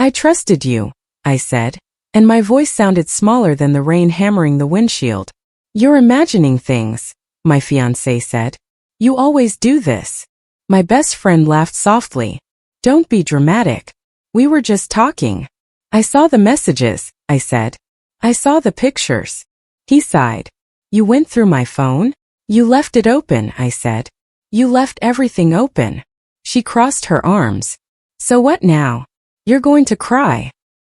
I trusted you, I said, and my voice sounded smaller than the rain hammering the windshield. You're imagining things, my fiancé said. You always do this. My best friend laughed softly. Don't be dramatic. We were just talking. I saw the messages, I said. I saw the pictures. He sighed. You went through my phone? You left it open, I said. You left everything open. She crossed her arms. So what now? You're going to cry.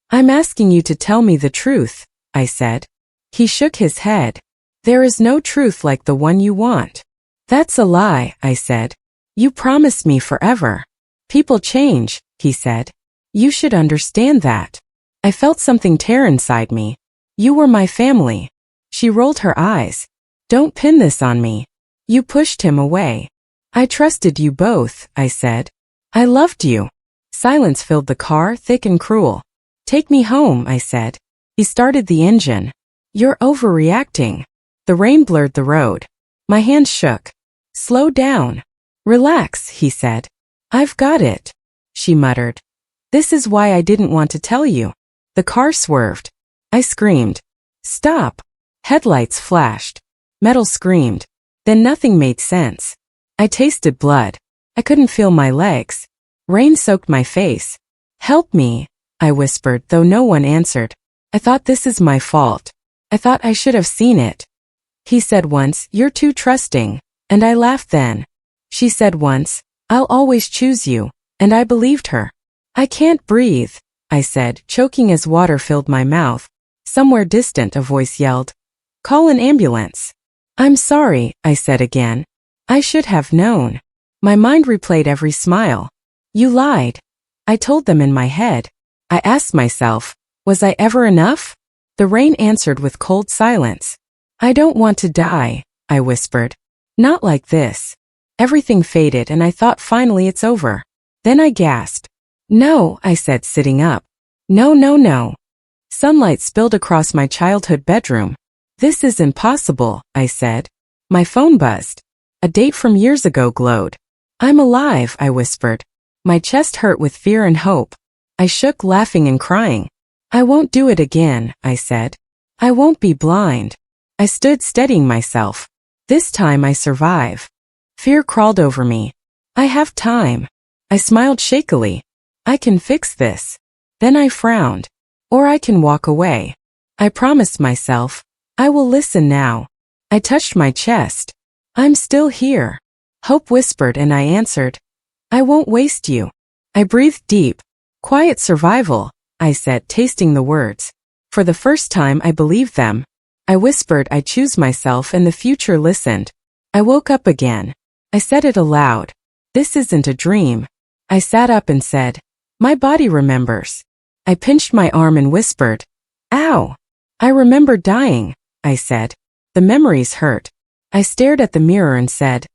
I'm asking you to tell me the truth, I said. He shook his head. There is no truth like the one you want. That's a lie, I said. You promised me forever. People change, he said. You should understand that. I felt something tear inside me. You were my family. She rolled her eyes. Don't pin this on me. You pushed him away. I trusted you both, I said. I loved you. Silence filled the car, thick and cruel. Take me home, I said. He started the engine. You're overreacting. The rain blurred the road. My hands shook. Slow down. Relax, he said. I've got it, she muttered. This is why I didn't want to tell you. The car swerved. I screamed. Stop. Headlights flashed. Metal screamed. Then nothing made sense. I tasted blood. I couldn't feel my legs. Rain soaked my face. Help me, I whispered, though no one answered. I thought this is my fault. I thought I should have seen it. He said once, you're too trusting, and I laughed then. She said once, I'll always choose you, and I believed her. I can't breathe, I said, choking as water filled my mouth. Somewhere distant a voice yelled, call an ambulance. I'm sorry, I said again. I should have known. My mind replayed every smile. You lied. I told them in my head. I asked myself, was I ever enough? The rain answered with cold silence. I don't want to die, I whispered. Not like this. Everything faded and I thought finally it's over. Then I gasped. No, I said, sitting up. No, no, no. Sunlight spilled across my childhood bedroom. This is impossible, I said. My phone buzzed. A date from years ago glowed. I'm alive, I whispered. My chest hurt with fear and hope. I shook, laughing and crying. I won't do it again, I said. I won't be blind. I stood steadying myself. This time I survive. Fear crawled over me. I have time. I smiled shakily. I can fix this. Then I frowned. Or I can walk away. I promised myself, I will listen now. I touched my chest. I'm still here. Hope whispered and I answered, I won't waste you. I breathed deep. Quiet survival, I said, tasting the words. For the first time I believed them. I whispered, I choose myself, and the future listened. I woke up again. I said it aloud. This isn't a dream. I sat up and said, my body remembers. I pinched my arm and whispered, ow. I remember dying, I said. The memories hurt. I stared at the mirror and said,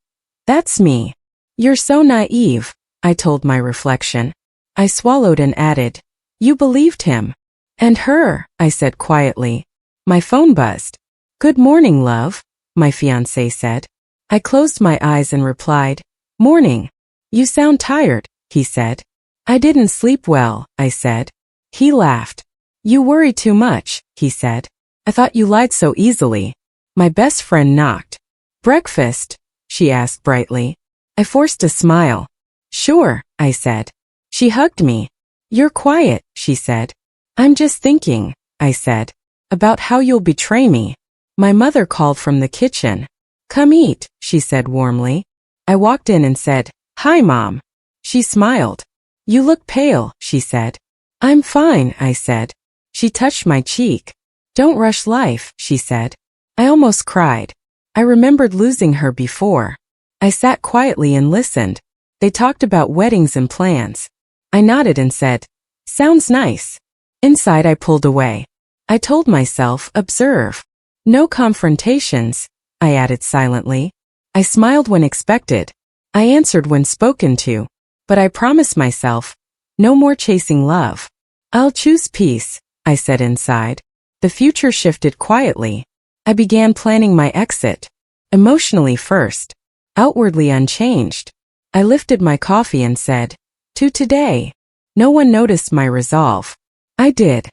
that's me. You're so naive, I told my reflection. I swallowed and added, you believed him. And her, I said quietly. My phone buzzed. Good morning, love, my fiancé said. I closed my eyes and replied, morning. You sound tired, he said. I didn't sleep well, I said. He laughed. You worry too much, he said. I thought you lied so easily. My best friend knocked. Breakfast? She asked brightly. I forced a smile. Sure, I said. She hugged me. You're quiet, she said. I'm just thinking, I said, about how you'll betray me. My mother called from the kitchen. Come eat, she said warmly. I walked in and said, hi, Mom. She smiled. You look pale, she said. I'm fine, I said. She touched my cheek. Don't rush life, she said. I almost cried. I remembered losing her before. I sat quietly and listened. They talked about weddings and plans. I nodded and said, sounds nice. Inside I pulled away. I told myself, observe. No confrontations, I added silently. I smiled when expected. I answered when spoken to. But I promised myself, no more chasing love. I'll choose peace, I said inside. The future shifted quietly. I began planning my exit. Emotionally first. Outwardly unchanged. I lifted my coffee and said, to today. No one noticed my resolve. I did.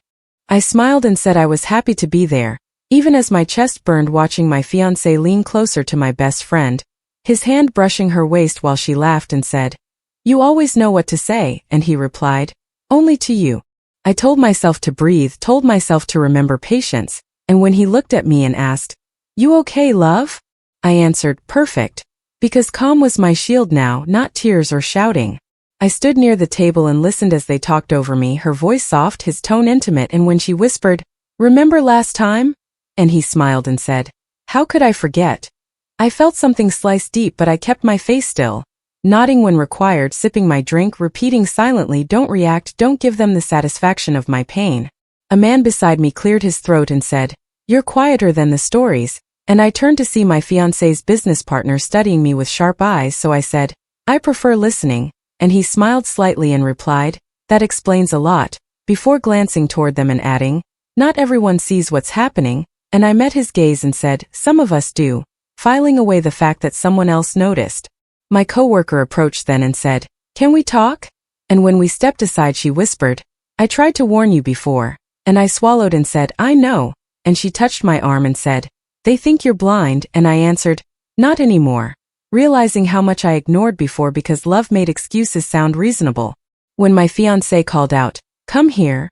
I smiled and said I was happy to be there, even as my chest burned watching my fiancé lean closer to my best friend, his hand brushing her waist while she laughed and said, "You always know what to say," and he replied, "Only to you." I told myself to breathe, told myself to remember patience, and when he looked at me and asked, "You okay, love?" I answered, "Perfect," because calm was my shield now, not tears or shouting. I stood near the table and listened as they talked over me, her voice soft, his tone intimate, and when she whispered, "Remember last time?" And he smiled and said, "How could I forget?" I felt something slice deep, but I kept my face still, nodding when required, sipping my drink, repeating silently, "Don't react, don't give them the satisfaction of my pain." A man beside me cleared his throat and said, "You're quieter than the stories," and I turned to see my fiancé's business partner studying me with sharp eyes, so I said, "I prefer listening," and he smiled slightly and replied, "That explains a lot," before glancing toward them and adding, "Not everyone sees what's happening," and I met his gaze and said, "Some of us do," filing away the fact that someone else noticed. My coworker approached then and said, "Can we talk?" And when we stepped aside she whispered, "I tried to warn you before," and I swallowed and said, "I know," and she touched my arm and said, "They think you're blind," and I answered, "Not anymore," realizing how much I ignored before because love made excuses sound reasonable. When my fiancé called out, "Come here,"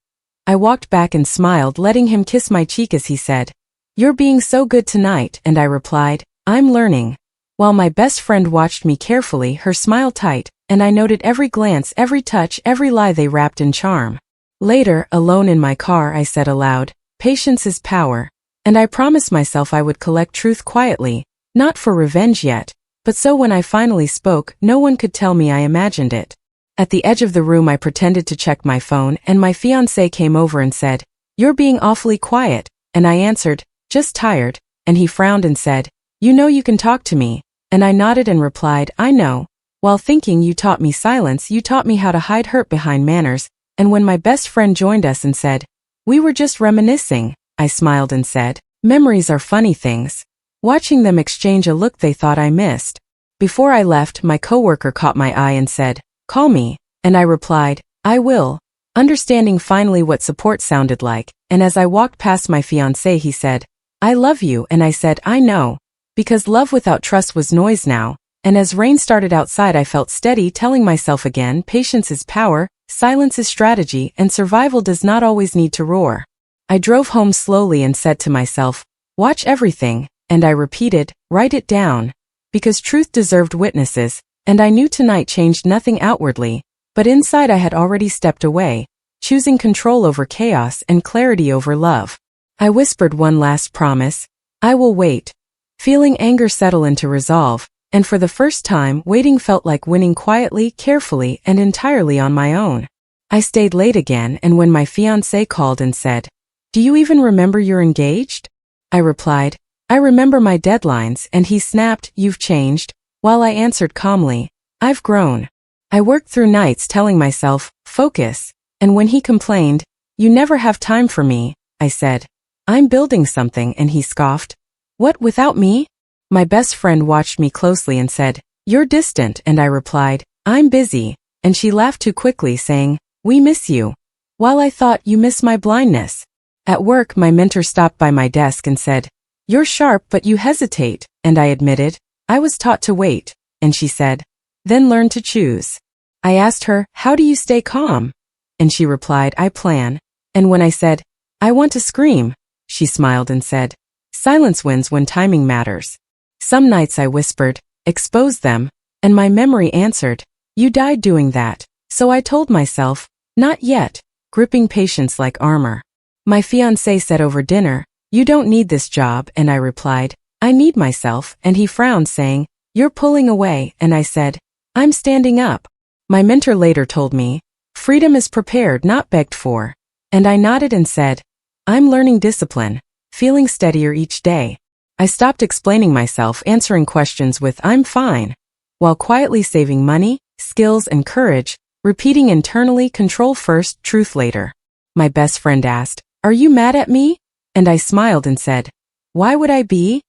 I walked back and smiled, letting him kiss my cheek as he said, "You're being so good tonight," and I replied, "I'm learning." While my best friend watched me carefully, her smile tight, and I noted every glance, every touch, every lie they wrapped in charm. Later, alone in my car, I said aloud, "Patience is power," and I promised myself I would collect truth quietly, not for revenge yet, but so when I finally spoke, no one could tell me I imagined it. At the edge of the room I pretended to check my phone, and my fiancé came over and said, "You're being awfully quiet," and I answered, "Just tired," and he frowned and said, "You know you can talk to me," and I nodded and replied, "I know," while thinking, "You taught me silence, you taught me how to hide hurt behind manners," and when my best friend joined us and said, "We were just reminiscing," I smiled and said, "Memories are funny things," watching them exchange a look they thought I missed. Before I left, my coworker caught my eye and said, "Call me," and I replied, "I will," understanding finally what support sounded like, and as I walked past my fiancé he said, "I love you," and I said, "I know," because love without trust was noise now, and as rain started outside I felt steady, telling myself again, patience is power, silence is strategy, and survival does not always need to roar. I drove home slowly and said to myself, "Watch everything," and I repeated, "Write it down," because truth deserved witnesses, and I knew tonight changed nothing outwardly, but inside I had already stepped away, choosing control over chaos and clarity over love. I whispered one last promise, "I will wait," feeling anger settle into resolve, and for the first time, waiting felt like winning quietly, carefully, and entirely on my own. I stayed late again, and when my fiancé called and said, "Do you even remember you're engaged?" I replied, "I remember my deadlines," and he snapped, "You've changed," while I answered calmly, "I've grown." I worked through nights telling myself, "Focus," and when he complained, "You never have time for me," I said, "I'm building something," and he scoffed, "What, without me?" My best friend watched me closely and said, "You're distant," and I replied, "I'm busy," and she laughed too quickly, saying, "We miss you," while I thought, "You miss my blindness." At work, my mentor stopped by my desk and said, "You're sharp but you hesitate," and I admitted, "I was taught to wait," and she said, "Then learn to choose." I asked her, "How do you stay calm?" And she replied, "I plan," and when I said, "I want to scream," she smiled and said, "Silence wins when timing matters." Some nights I whispered, "Expose them," and my memory answered, "You died doing that," so I told myself, "Not yet," gripping patience like armor. My fiancé said over dinner, "You don't need this job," and I replied, "I need myself," and he frowned saying, "You're pulling away," and I said, "I'm standing up." My mentor later told me, "Freedom is prepared, not begged for," and I nodded and said, "I'm learning discipline, feeling steadier each day." I stopped explaining myself, answering questions with, "I'm fine," while quietly saving money, skills, and courage, repeating internally, control first, truth later. My best friend asked, "Are you mad at me?" And I smiled and said, "Why would I be?"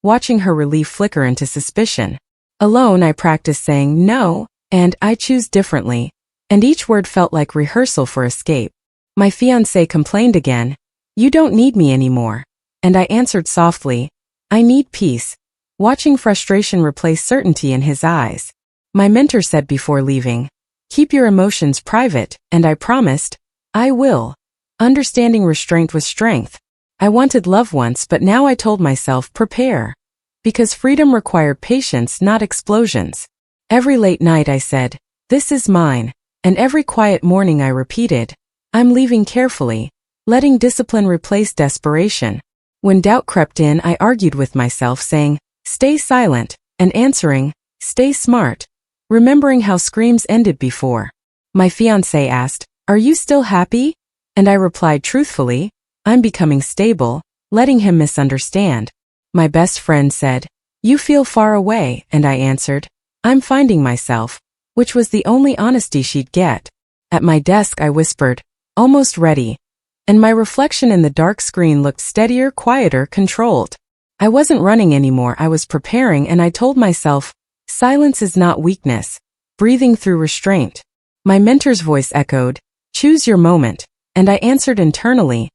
watching her relief flicker into suspicion. Alone, I practiced saying no, and I choose differently, and each word felt like rehearsal for escape. My fiancé complained again, "You don't need me anymore." And I answered softly, "I need peace," watching frustration replace certainty in his eyes. My mentor said before leaving, "Keep your emotions private," and I promised, "I will." Understanding restraint was strength. I wanted love once, but now I told myself, prepare. Because freedom required patience, not explosions. Every late night I said, "This is mine," and every quiet morning I repeated, "I'm leaving carefully," letting discipline replace desperation. When doubt crept in, I argued with myself, saying, "Stay silent," and answering, "Stay smart," remembering how screams ended before. My fiancé asked, "Are you still happy?" And I replied truthfully, "I'm becoming stable," letting him misunderstand. My best friend said, "You feel far away," and I answered, "I'm finding myself," which was the only honesty she'd get. At my desk I whispered, "Almost ready," and my reflection in the dark screen looked steadier, quieter, controlled. I wasn't running anymore, I was preparing, and I told myself, silence is not weakness, breathing through restraint. My mentor's voice echoed, "Choose your moment," and I answered internally,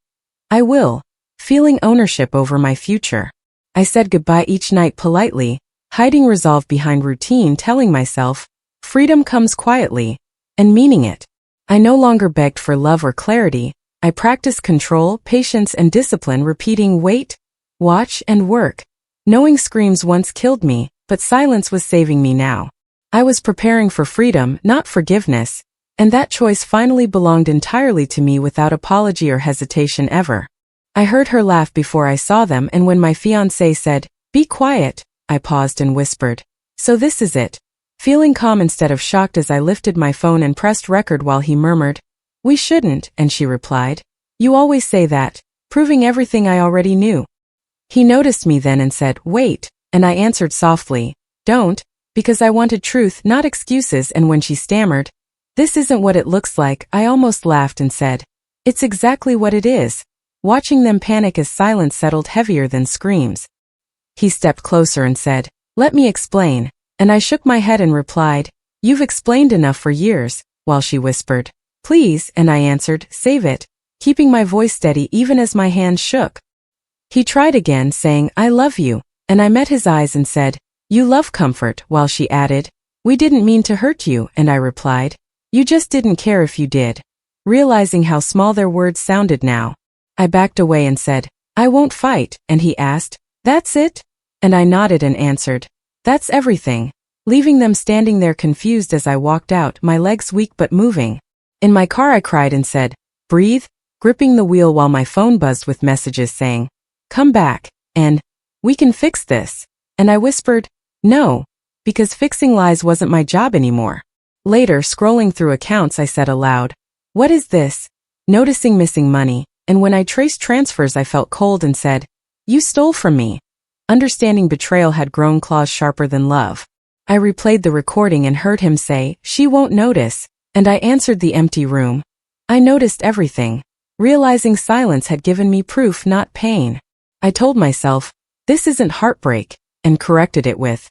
"I will," feeling ownership over my future. I said goodbye each night politely, hiding resolve behind routine, telling myself, freedom comes quietly, and meaning it. I no longer begged for love or clarity. I practiced control, patience, and discipline, repeating wait, watch, and work. Knowing screams once killed me, but silence was saving me now. I was preparing for freedom, not forgiveness, and that choice finally belonged entirely to me without apology or hesitation ever. I heard her laugh before I saw them, and when my fiancé said, "Be quiet," I paused and whispered, "So this is it." Feeling calm instead of shocked as I lifted my phone and pressed record while he murmured, "We shouldn't," and she replied, "You always say that," proving everything I already knew. He noticed me then and said, "Wait," and I answered softly, "Don't," because I wanted truth, not excuses, and when she stammered, "This isn't what it looks like," I almost laughed and said, "It's exactly what it is," watching them panic as silence settled heavier than screams. He stepped closer and said, "Let me explain," and I shook my head and replied, "You've explained enough for years," while she whispered, "Please," and I answered, "Save it," keeping my voice steady even as my hands shook. He tried again, saying, "I love you," and I met his eyes and said, "You love comfort," while she added, "We didn't mean to hurt you," and I replied, "You just didn't care if you did," realizing how small their words sounded now. I backed away and said, "I won't fight," and he asked, "That's it?" And I nodded and answered, "That's everything," leaving them standing there confused as I walked out, my legs weak but moving. In my car I cried and said, "Breathe," gripping the wheel while my phone buzzed with messages saying, "Come back," and "We can fix this," and I whispered, "No," because fixing lies wasn't my job anymore. Later, scrolling through accounts, I said aloud, "What is this?" Noticing missing money, and when I traced transfers I felt cold and said, "You stole from me." Understanding betrayal had grown claws sharper than love. I replayed the recording and heard him say, "She won't notice," and I answered the empty room. I noticed everything, realizing silence had given me proof, not pain. I told myself, "This isn't heartbreak," and corrected it with,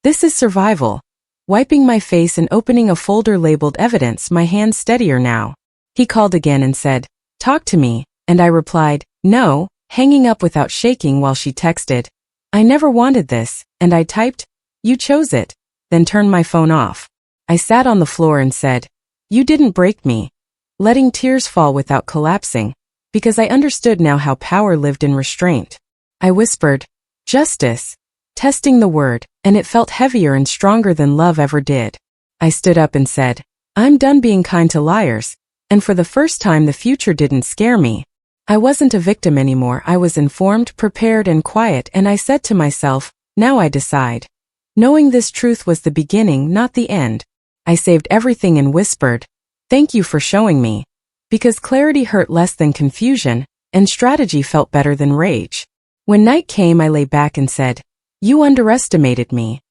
"This is survival." Wiping my face and opening a folder labeled evidence, my hands steadier now. He called again and said, "Talk to me," and I replied, "No," hanging up without shaking while she texted, "I never wanted this," and I typed, "You chose it," then turned my phone off. I sat on the floor and said, "You didn't break me," letting tears fall without collapsing, because I understood now how power lived in restraint. I whispered, "Justice," testing the word, and it felt heavier and stronger than love ever did. I stood up and said, "I'm done being kind to liars," and for the first time the future didn't scare me. I wasn't a victim anymore, I was informed, prepared, and quiet, and I said to myself, now I decide. Knowing this truth was the beginning, not the end. I saved everything and whispered, "Thank you for showing me." Because clarity hurt less than confusion, and strategy felt better than rage. When night came I lay back and said, "You underestimated me."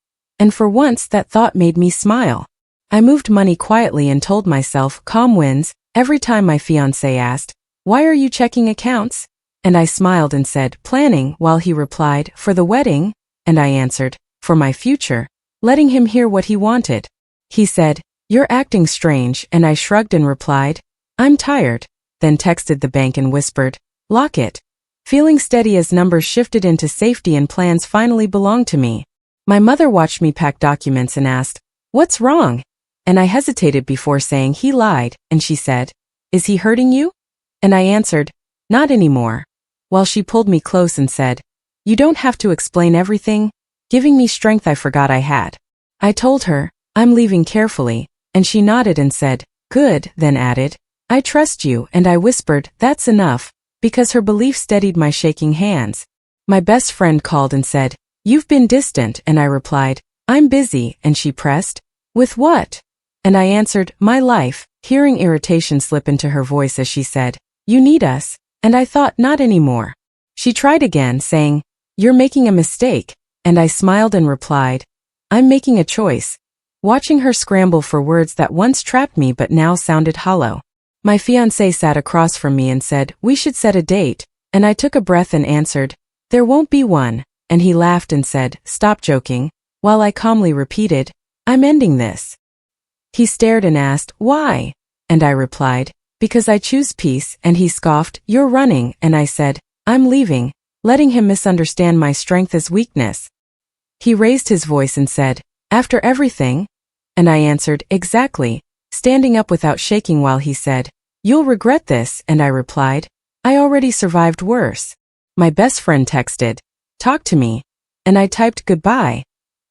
And for once that thought made me smile. I moved money quietly and told myself, calm wins, every time my fiancé asked, "Why are you checking accounts?" And I smiled and said, "Planning," while he replied, "For the wedding?" And I answered, "For my future," letting him hear what he wanted. He said, "You're acting strange," and I shrugged and replied, "I'm tired," then texted the bank and whispered, "Lock it." Feeling steady as numbers shifted into safety and plans finally belonged to me. My mother watched me pack documents and asked, "What's wrong?" And I hesitated before saying he lied, and she said, "Is he hurting you?" And I answered, "Not anymore," while she pulled me close and said, "You don't have to explain everything," giving me strength I forgot I had. I told her, "I'm leaving carefully," and she nodded and said, "Good," then added, "I trust you," and I whispered, "That's enough," because her belief steadied my shaking hands. My best friend called and said, "You've been distant," and I replied, "I'm busy," and she pressed, "With what?" And I answered, "My life," hearing irritation slip into her voice as she said, "You need us," and I thought, "Not anymore." She tried again, saying, "You're making a mistake," and I smiled and replied, "I'm making a choice," watching her scramble for words that once trapped me but now sounded hollow. My fiancé sat across from me and said, "We should set a date," and I took a breath and answered, "There won't be one," and he laughed and said, "Stop joking," while I calmly repeated, "I'm ending this." He stared and asked, "Why?" And I replied, "Because I choose peace," and he scoffed, "You're running," and I said, "I'm leaving," letting him misunderstand my strength as weakness. He raised his voice and said, "After everything?" And I answered, "Exactly," standing up without shaking while he said, "You'll regret this," and I replied, "I already survived worse." My best friend texted, "Talk to me," and I typed goodbye,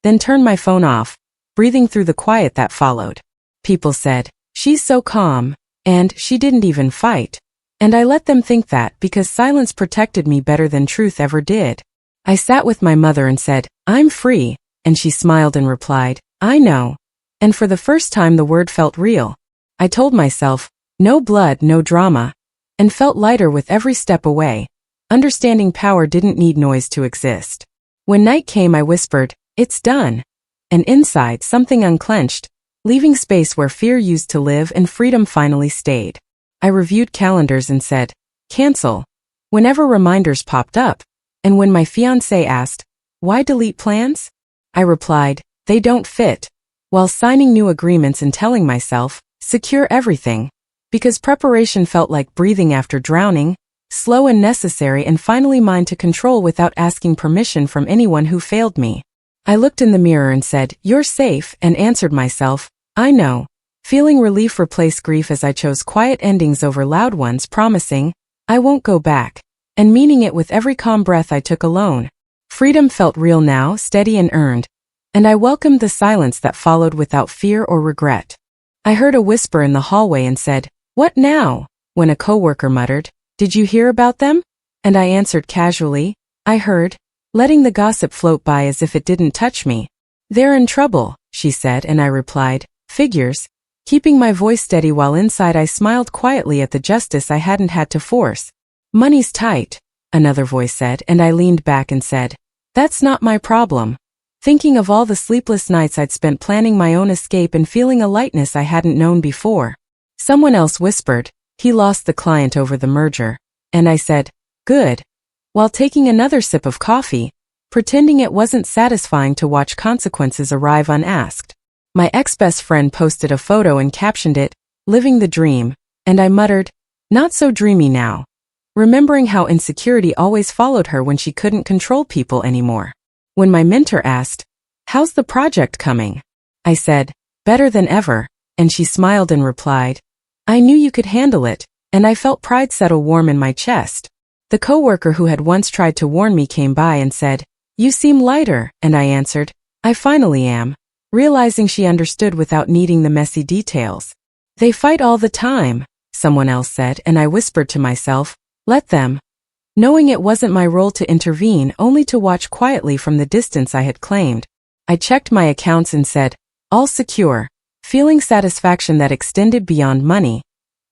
then turned my phone off, breathing through the quiet that followed. People said, "She's so calm," and "She didn't even fight." And I let them think that because silence protected me better than truth ever did. I sat with my mother and said, "I'm free," and she smiled and replied, "I know." And for the first time the word felt real. I told myself, no blood, no drama, and felt lighter with every step away, understanding power didn't need noise to exist. When night came I whispered, "It's done." And inside something unclenched, leaving space where fear used to live and freedom finally stayed. I reviewed calendars and said, "Cancel," whenever reminders popped up, and when my fiancé asked, "Why delete plans?" I replied, "They don't fit," while signing new agreements and telling myself, "Secure everything," because preparation felt like breathing after drowning, slow and necessary and finally mine to control without asking permission from anyone who failed me. I looked in the mirror and said, "You're safe," and answered myself, "I know." Feeling relief replaced grief as I chose quiet endings over loud ones, promising, "I won't go back," and meaning it with every calm breath I took alone. Freedom felt real now, steady and earned, and I welcomed the silence that followed without fear or regret. I heard a whisper in the hallway and said, "What now?" when a coworker muttered, "Did you hear about them?" And I answered casually, "I heard," letting the gossip float by as if it didn't touch me. "They're in trouble," she said, and I replied, "Figures," keeping my voice steady while inside I smiled quietly at the justice I hadn't had to force. "Money's tight," another voice said, and I leaned back and said, "That's not my problem," thinking of all the sleepless nights I'd spent planning my own escape and feeling a lightness I hadn't known before. Someone else whispered, "He lost the client over the merger," and I said, "Good," while taking another sip of coffee, pretending it wasn't satisfying to watch consequences arrive unasked. My ex-best friend posted a photo and captioned it, "Living the dream," and I muttered, "Not so dreamy now," remembering how insecurity always followed her when she couldn't control people anymore. When my mentor asked, "How's the project coming?" I said, "Better than ever," and she smiled and replied, "I knew you could handle it," and I felt pride settle warm in my chest. The coworker who had once tried to warn me came by and said, "You seem lighter," and I answered, "I finally am," realizing she understood without needing the messy details. "They fight all the time," someone else said, and I whispered to myself, "Let them," knowing it wasn't my role to intervene, only to watch quietly from the distance I had claimed. I checked my accounts and said, "All secure," feeling satisfaction that extended beyond money.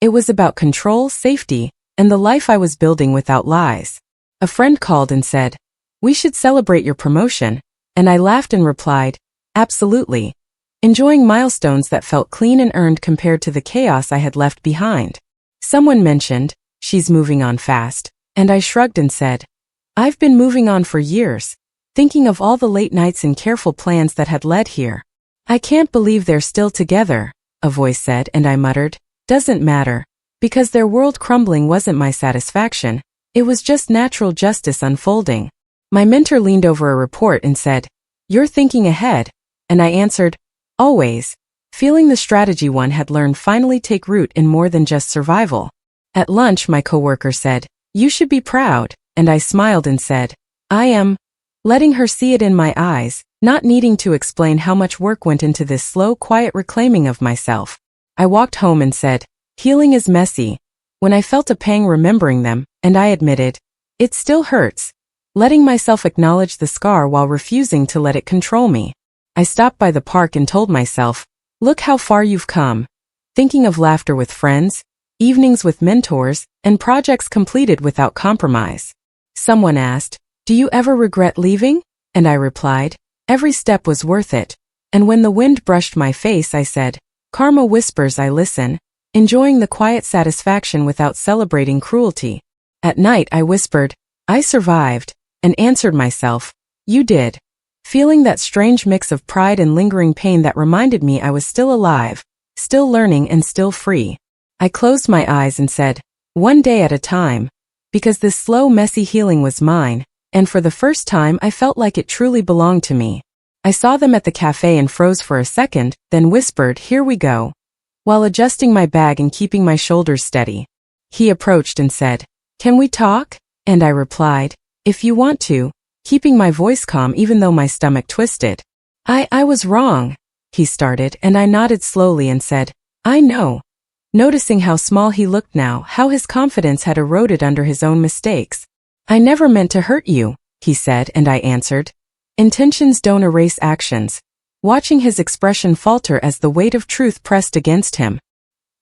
It was about control, safety, and the life I was building without lies. A friend called and said, "We should celebrate your promotion," and I laughed and replied, "Absolutely," enjoying milestones that felt clean and earned compared to the chaos I had left behind. Someone mentioned, "She's moving on fast," and I shrugged and said, "I've been moving on for years," thinking of all the late nights and careful plans that had led here. "I can't believe they're still together," a voice said, and I muttered, doesn't matter. Because their world crumbling wasn't my satisfaction. It was just natural justice unfolding. My mentor leaned over a report and said, "You're thinking ahead." And I answered, "Always," feeling the strategy one had learned finally take root in more than just survival. At lunch, my coworker said, "You should be proud," and I smiled and said, "I am," letting her see it in my eyes, not needing to explain how much work went into this slow, quiet reclaiming of myself. I walked home and said, "Healing is messy," when I felt a pang remembering them, and I admitted, "It still hurts," letting myself acknowledge the scar while refusing to let it control me. I stopped by the park and told myself, "Look how far you've come," thinking of laughter with friends, evenings with mentors, and projects completed without compromise. Someone asked, "Do you ever regret leaving?" And I replied, "Every step was worth it." And when the wind brushed my face, I said, "Karma whispers, I listen," enjoying the quiet satisfaction without celebrating cruelty. At night, I whispered, "I survived," and answered myself, "You did," feeling that strange mix of pride and lingering pain that reminded me I was still alive, still learning, and still free. I closed my eyes and said, "One day at a time," because this slow, messy healing was mine, and for the first time I felt like it truly belonged to me. I saw them at the cafe and froze for a second, then whispered, "Here we go," while adjusting my bag and keeping my shoulders steady. He approached and said, "Can we talk?" And I replied, "If you want to," keeping my voice calm even though my stomach twisted. I was wrong," he started, and I nodded slowly and said, "I know," noticing how small he looked now, how his confidence had eroded under his own mistakes. "I never meant to hurt you," he said, and I answered, "Intentions don't erase actions," watching his expression falter as the weight of truth pressed against him.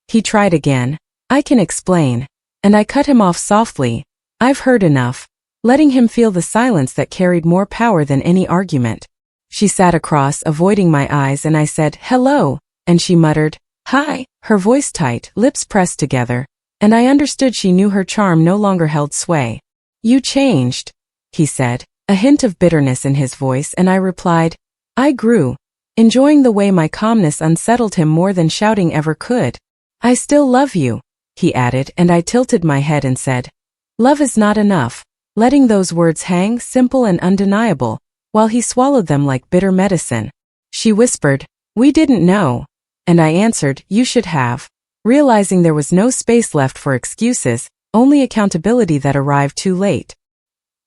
He tried again, "I can explain," and I cut him off softly, "I've heard enough," letting him feel the silence that carried more power than any argument. She sat across, avoiding my eyes, and I said, "Hello," and she muttered, "Hi," her voice tight, lips pressed together, and I understood she knew her charm no longer held sway. "You changed," he said, a hint of bitterness in his voice, and I replied, "I grew," enjoying the way my calmness unsettled him more than shouting ever could. "I still love you," he added, and I tilted my head and said, "Love is not enough," letting those words hang, simple and undeniable, while he swallowed them like bitter medicine. She whispered, "We didn't know," and I answered, "You should have," realizing there was no space left for excuses, only accountability that arrived too late.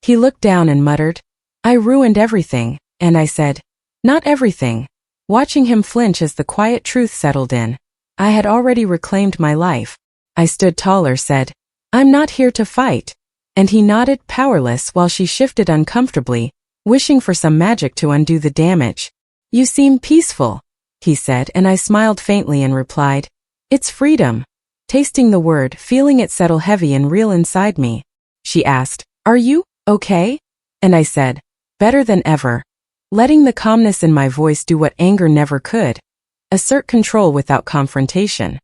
He looked down and muttered, "I ruined everything," and I said, "Not everything," watching him flinch as the quiet truth settled in. I had already reclaimed my life. I stood taller, said, "I'm not here to fight," and he nodded, powerless, while she shifted uncomfortably, wishing for some magic to undo the damage. "You seem peaceful," he said, and I smiled faintly and replied, "It's freedom," tasting the word, feeling it settle heavy and real inside me. She asked, "Are you okay?" And I said, "Better than ever," letting the calmness in my voice do what anger never could, assert control without confrontation.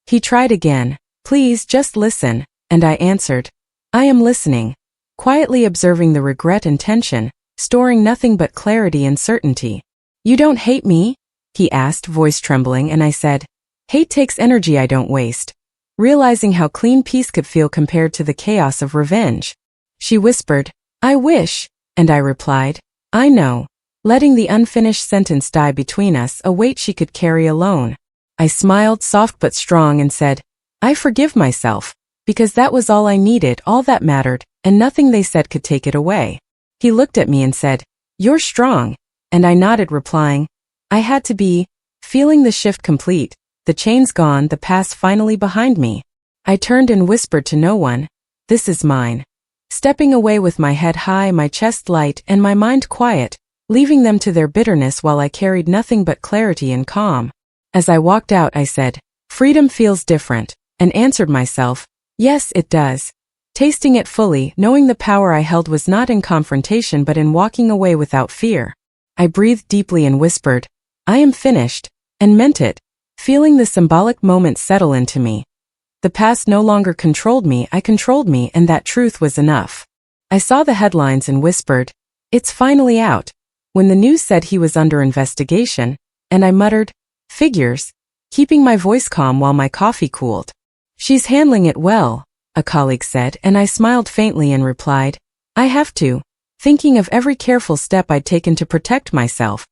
He tried again, "Please just listen," and I answered, "I am listening," quietly observing the regret and tension, storing nothing but clarity and certainty. "You don't hate me?" he asked, voice trembling, and I said, "Hate takes energy I don't waste," realizing how clean peace could feel compared to the chaos of revenge. She whispered, "I wish," and I replied, "I know," letting the unfinished sentence die between us, a weight she could carry alone. I smiled, soft but strong, and said, "I forgive myself," because that was all I needed, all that mattered, and nothing they said could take it away. He looked at me and said, "You're strong," and I nodded, replying, "I had to be," feeling the shift complete, the chains gone, the past finally behind me. I turned and whispered to no one, "This is mine," stepping away with my head high, my chest light, and my mind quiet, leaving them to their bitterness while I carried nothing but clarity and calm. As I walked out, I said, "Freedom feels different," and answered myself, "Yes, it does," tasting it fully, knowing the power I held was not in confrontation but in walking away without fear. I breathed deeply and whispered, "I am finished," and meant it, feeling the symbolic moment settle into me. The past no longer controlled me, I controlled me, and that truth was enough. I saw the headlines and whispered, "It's finally out," when the news said he was under investigation, and I muttered, "Figures," keeping my voice calm while my coffee cooled. She's handling it well, a colleague said, and I smiled faintly and replied, I have to, thinking of every careful step I'd taken to protect myself.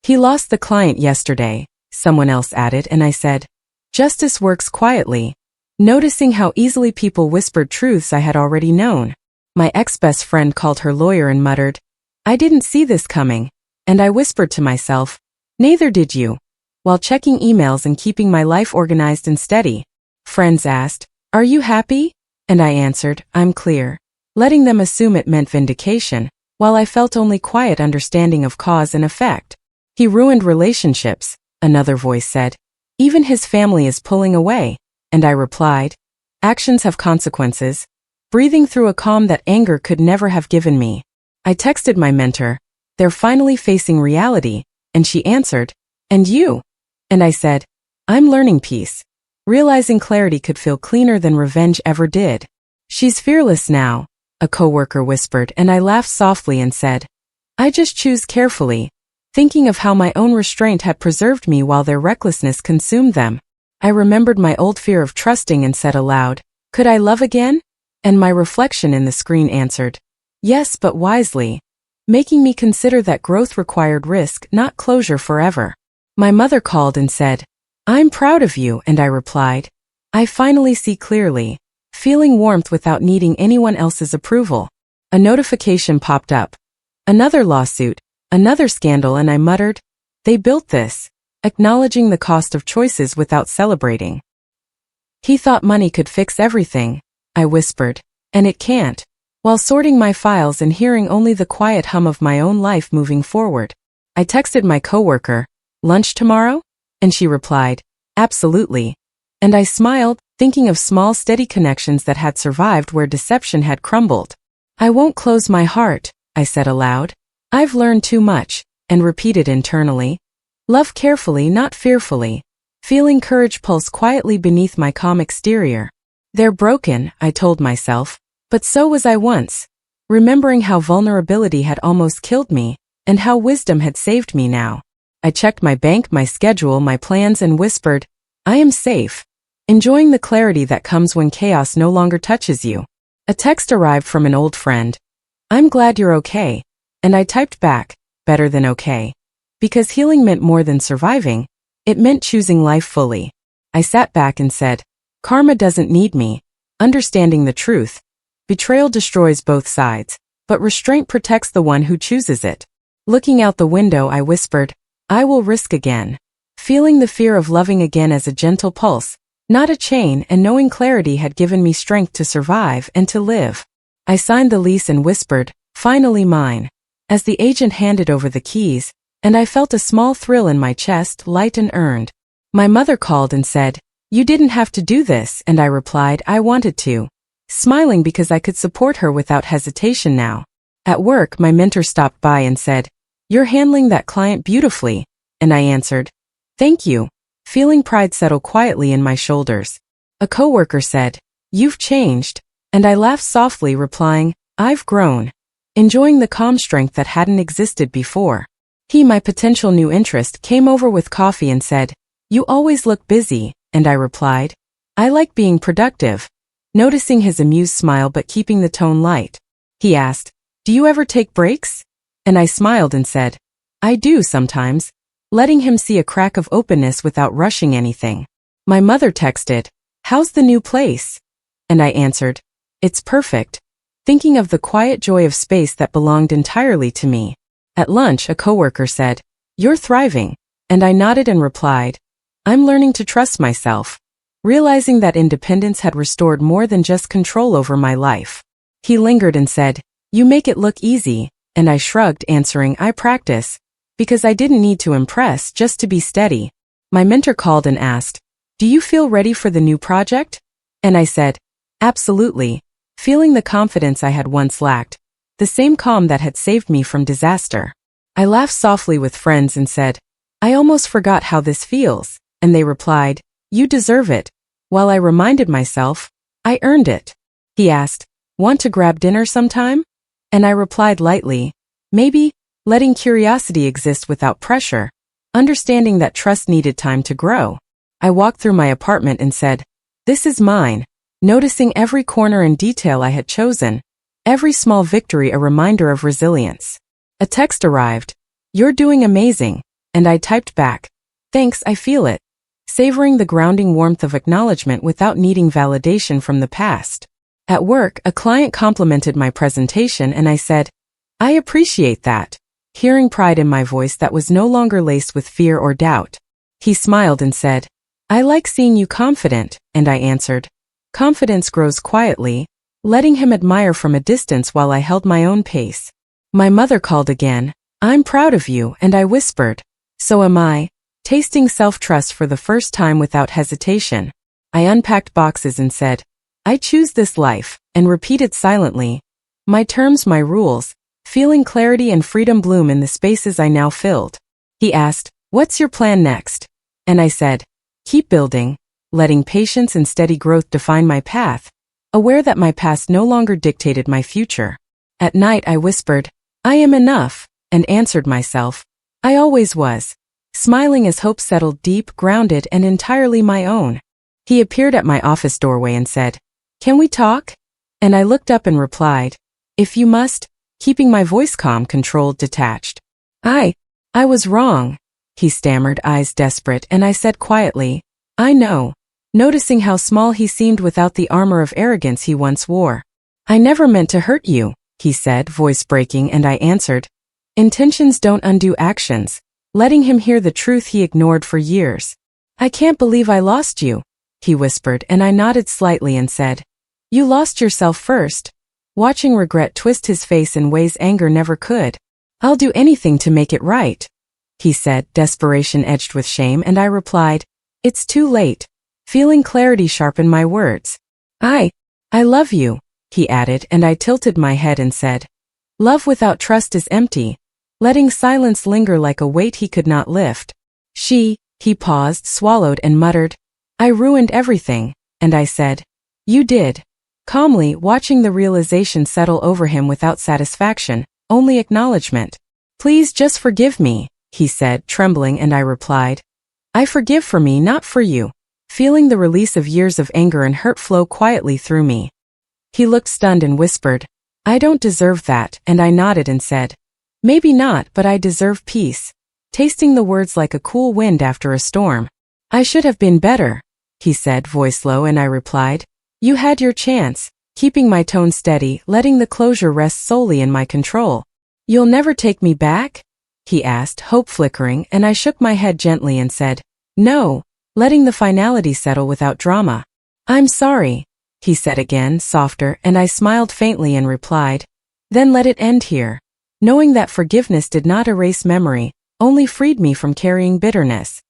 He lost the client yesterday, someone else added, and I said, justice works quietly, noticing how easily people whispered truths I had already known. My ex-best friend called her lawyer and muttered, I didn't see this coming, and I whispered to myself, neither did you, while checking emails and keeping my life organized and steady. Friends asked, are you happy? And I answered, I'm clear, letting them assume it meant vindication, while I felt only quiet understanding of cause and effect. He ruined relationships, another voice said. Even his family is pulling away, and I replied, actions have consequences, breathing through a calm that anger could never have given me. I texted my mentor, they're finally facing reality, and she answered, and you? And I said, I'm learning peace, realizing clarity could feel cleaner than revenge ever did. She's fearless now, a coworker whispered, and I laughed softly and said, I just choose carefully, thinking of how my own restraint had preserved me while their recklessness consumed them. I remembered my old fear of trusting and said aloud, could I love again? And my reflection in the screen answered, yes, but wisely, making me consider that growth required risk, not closure forever. My mother called and said, I'm proud of you, and I replied, I finally see clearly, feeling warmth without needing anyone else's approval. A notification popped up. Another lawsuit, another scandal, and I muttered, they built this, acknowledging the cost of choices without celebrating. He thought money could fix everything, I whispered, and it can't, while sorting my files and hearing only the quiet hum of my own life moving forward. I texted my coworker, lunch tomorrow? And she replied, absolutely. And I smiled, thinking of small steady connections that had survived where deception had crumbled. I won't close my heart, I said aloud. I've learned too much, and repeated internally. Love carefully, not fearfully, feeling courage pulse quietly beneath my calm exterior. They're broken, I told myself, but so was I once, remembering how vulnerability had almost killed me, and how wisdom had saved me now. I checked my bank, my schedule, my plans, and whispered, I am safe, enjoying the clarity that comes when chaos no longer touches you. A text arrived from an old friend. I'm glad you're okay. And I typed back, better than okay. Because healing meant more than surviving, it meant choosing life fully. I sat back and said, karma doesn't need me, understanding the truth. Betrayal destroys both sides, but restraint protects the one who chooses it. Looking out the window, I whispered, I will risk again, feeling the fear of loving again as a gentle pulse, not a chain, and knowing clarity had given me strength to survive and to live. I signed the lease and whispered, finally mine, as the agent handed over the keys, and I felt a small thrill in my chest, light and earned. My mother called and said, you didn't have to do this, and I replied, I wanted to, smiling because I could support her without hesitation now. At work, my mentor stopped by and said, you're handling that client beautifully, and I answered, thank you, feeling pride settle quietly in my shoulders. A coworker said, you've changed, and I laughed softly, replying, I've grown, enjoying the calm strength that hadn't existed before. He, my potential new interest, came over with coffee and said, you always look busy, and I replied, I like being productive, noticing his amused smile but keeping the tone light. He asked, do you ever take breaks? And I smiled and said, I do sometimes, letting him see a crack of openness without rushing anything. My mother texted, how's the new place? And I answered, it's perfect, thinking of the quiet joy of space that belonged entirely to me. At lunch, a coworker said, you're thriving, and I nodded and replied, I'm learning to trust myself, realizing that independence had restored more than just control over my life. He lingered and said, you make it look easy, and I shrugged, answering, I practice, because I didn't need to impress, just to be steady. My mentor called and asked, do you feel ready for the new project? And I said, absolutely, feeling the confidence I had once lacked, the same calm that had saved me from disaster. I laughed softly with friends and said, I almost forgot how this feels, and they replied, you deserve it, while I reminded myself, I earned it. He asked, want to grab dinner sometime? And I replied lightly, maybe, letting curiosity exist without pressure, understanding that trust needed time to grow. I walked through my apartment and said, "This is mine," noticing every corner and detail I had chosen, every small victory a reminder of resilience. A text arrived, "You're doing amazing," and I typed back, "Thanks, I feel it," savoring the grounding warmth of acknowledgement without needing validation from the past. At work, a client complimented my presentation and I said, "I appreciate that," hearing pride in my voice that was no longer laced with fear or doubt. He smiled and said, "I like seeing you confident," and I answered, "Confidence grows quietly," letting him admire from a distance while I held my own pace. My mother called again, "I'm proud of you," and I whispered, "So am I," tasting self-trust for the first time without hesitation. I unpacked boxes and said, "I choose this life," and repeated silently, "My terms, my rules," feeling clarity and freedom bloom in the spaces I now filled. He asked, "What's your plan next?" And I said, "Keep building," letting patience and steady growth define my path, aware that my past no longer dictated my future. At night I whispered, "I am enough," and answered myself, "I always was," smiling as hope settled deep, grounded, and entirely my own. He appeared at my office doorway and said, "Can we talk?" And I looked up and replied, "If you must," keeping my voice calm, controlled, detached. I was wrong," he stammered, eyes desperate, and I said quietly, "I know," noticing how small he seemed without the armor of arrogance he once wore. "I never meant to hurt you," he said, voice breaking, and I answered, "Intentions don't undo actions," letting him hear the truth he ignored for years. "I can't believe I lost you," he whispered, and I nodded slightly and said, "You lost yourself first," watching regret twist his face in ways anger never could. "I'll do anything to make it right," he said, desperation edged with shame, and I replied, "It's too late," feeling clarity sharpen my words. I love you," he added, and I tilted my head and said, "Love without trust is empty," letting silence linger like a weight he could not lift. He paused, swallowed, and muttered, "I ruined everything," and I said, "You did," calmly, watching the realization settle over him without satisfaction, only acknowledgement. "Please just forgive me," he said, trembling, and I replied, "I forgive for me, not for you," feeling the release of years of anger and hurt flow quietly through me. He looked stunned and whispered, "I don't deserve that," and I nodded and said, "Maybe not, but I deserve peace," tasting the words like a cool wind after a storm. "I should have been better," he said, voice low, and I replied, "You had your chance," keeping my tone steady, letting the closure rest solely in my control. "You'll never take me back?" he asked, hope flickering, and I shook my head gently and said, "No," letting the finality settle without drama. "I'm sorry," he said again, softer, and I smiled faintly and replied, "Then let it end here," knowing that forgiveness did not erase memory, only freed me from carrying bitterness.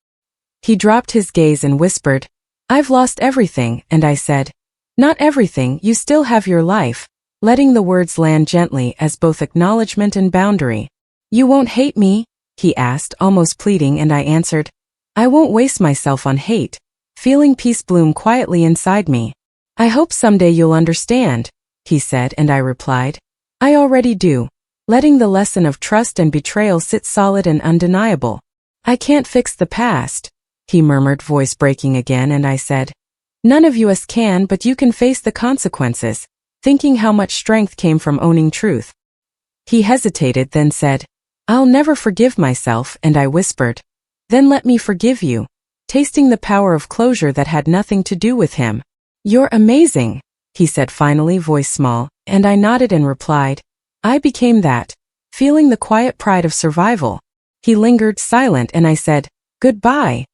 He dropped his gaze and whispered, "I've lost everything," and I said, "Not everything, you still have your life," letting the words land gently as both acknowledgement and boundary. "You won't hate me?" he asked, almost pleading, and I answered, "I won't waste myself on hate," feeling peace bloom quietly inside me. "I hope someday you'll understand," he said, and I replied, "I already do," letting the lesson of trust and betrayal sit solid and undeniable. "I can't fix the past," he murmured, voice breaking again, and I said, "None of us can, but you can face the consequences," thinking how much strength came from owning truth. He hesitated, then said, "I'll never forgive myself," and I whispered, "Then let me forgive you," tasting the power of closure that had nothing to do with him. "You're amazing," he said finally, voice small, and I nodded and replied, "I became that," feeling the quiet pride of survival. He lingered, silent, and I said, "Goodbye,"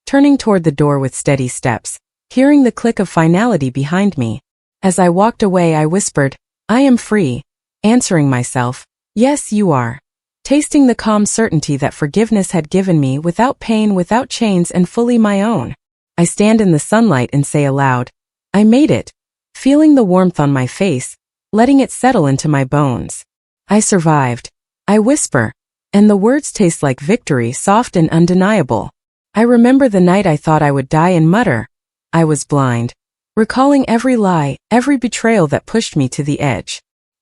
turning toward the door with steady steps, hearing the click of finality behind me. As I walked away, I whispered, "I am free," answering myself, "Yes, you are," tasting the calm certainty that forgiveness had given me, without pain, without chains, and fully my own. I stand in the sunlight and say aloud, "I made it," feeling the warmth on my face, letting it settle into my bones. "I survived," I whisper, and the words taste like victory, soft and undeniable. I remember the night I thought I would die and mutter, "I was blind," recalling every lie, every betrayal that pushed me to the edge.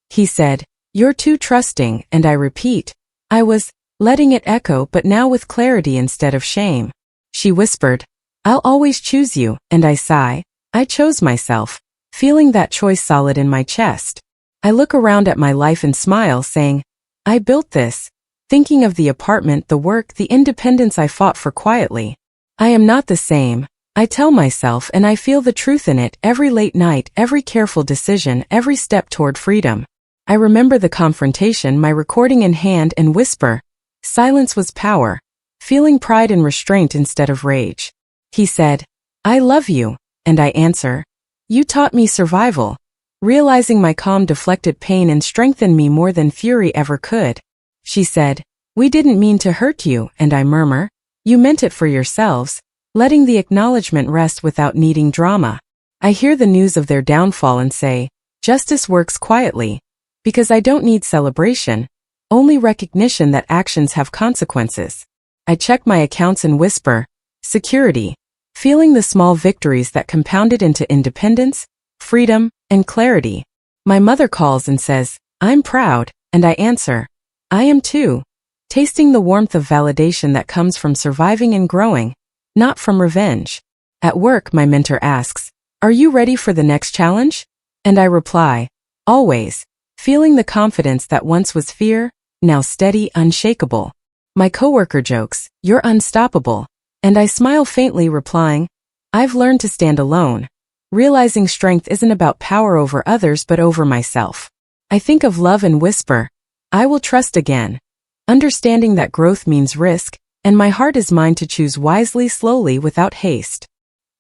He said, "You're too trusting," and I repeat, "I was," letting it echo, but now with clarity instead of shame. She whispered, I'll always choose you, and I sigh. I chose myself, feeling that choice solid in my chest. I look around at my life and smile, saying, I built this, thinking of the apartment, the work, the independence I fought for quietly. I am not the same, I tell myself, and I feel the truth in it every late night, every careful decision, every step toward freedom. I remember the confrontation, my recording in hand, and whisper, silence was power, feeling pride and restraint instead of rage. He said, I love you, and I answer, you taught me survival. Realizing my calm deflected pain and strengthened me more than fury ever could. She said, we didn't mean to hurt you, and I murmur, you meant it for yourselves, letting the acknowledgement rest without needing drama. I hear the news of their downfall and say, justice works quietly, because I don't need celebration, only recognition that actions have consequences. I check my accounts and whisper, security, feeling the small victories that compounded into independence, freedom, and clarity. My mother calls and says, I'm proud, and I answer, I am too, tasting the warmth of validation that comes from surviving and growing, not from revenge. At work, my mentor asks, are you ready for the next challenge? And I reply, always, feeling the confidence that once was fear, now steady, unshakable. My coworker jokes, you're unstoppable, and I smile faintly, replying, I've learned to stand alone, realizing strength isn't about power over others but over myself. I think of love and whisper, I will trust again, understanding that growth means risk, and my heart is mine to choose wisely, slowly, without haste.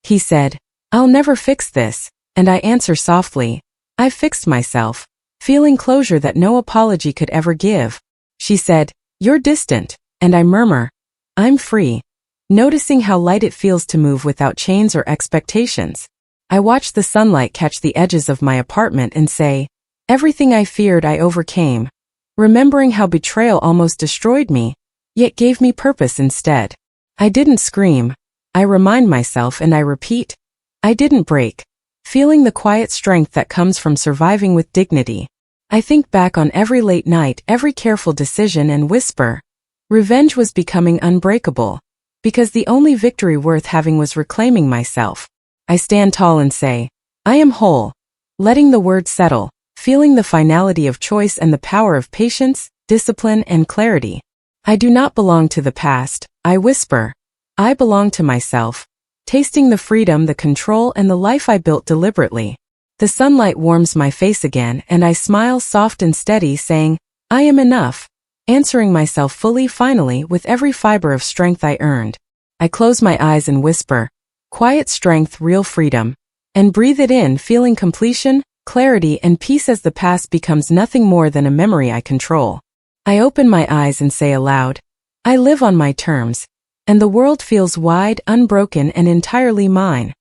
He said, I'll never fix this, and I answer softly, I've fixed myself, feeling closure that no apology could ever give. She said, you're distant, and I murmur, I'm free, noticing how light it feels to move without chains or expectations. I watch the sunlight catch the edges of my apartment and say, everything I feared I overcame, remembering how betrayal almost destroyed me, yet gave me purpose instead. I didn't scream, I remind myself, and I repeat, I didn't break, feeling the quiet strength that comes from surviving with dignity. I think back on every late night, every careful decision, and whisper, revenge was becoming unbreakable, because the only victory worth having was reclaiming myself. I stand tall and say, I am whole, letting the word settle, feeling the finality of choice and the power of patience, discipline, and clarity. I do not belong to the past, I whisper. I belong to myself, tasting the freedom, the control, and the life I built deliberately. The sunlight warms my face again, and I smile, soft and steady, saying, I am enough, answering myself fully, finally, with every fiber of strength I earned. I close my eyes and whisper, quiet strength, real freedom, and breathe it in, feeling completion, clarity, and peace as the past becomes nothing more than a memory I control. I open my eyes and say aloud, I live on my terms, and the world feels wide, unbroken, and entirely mine.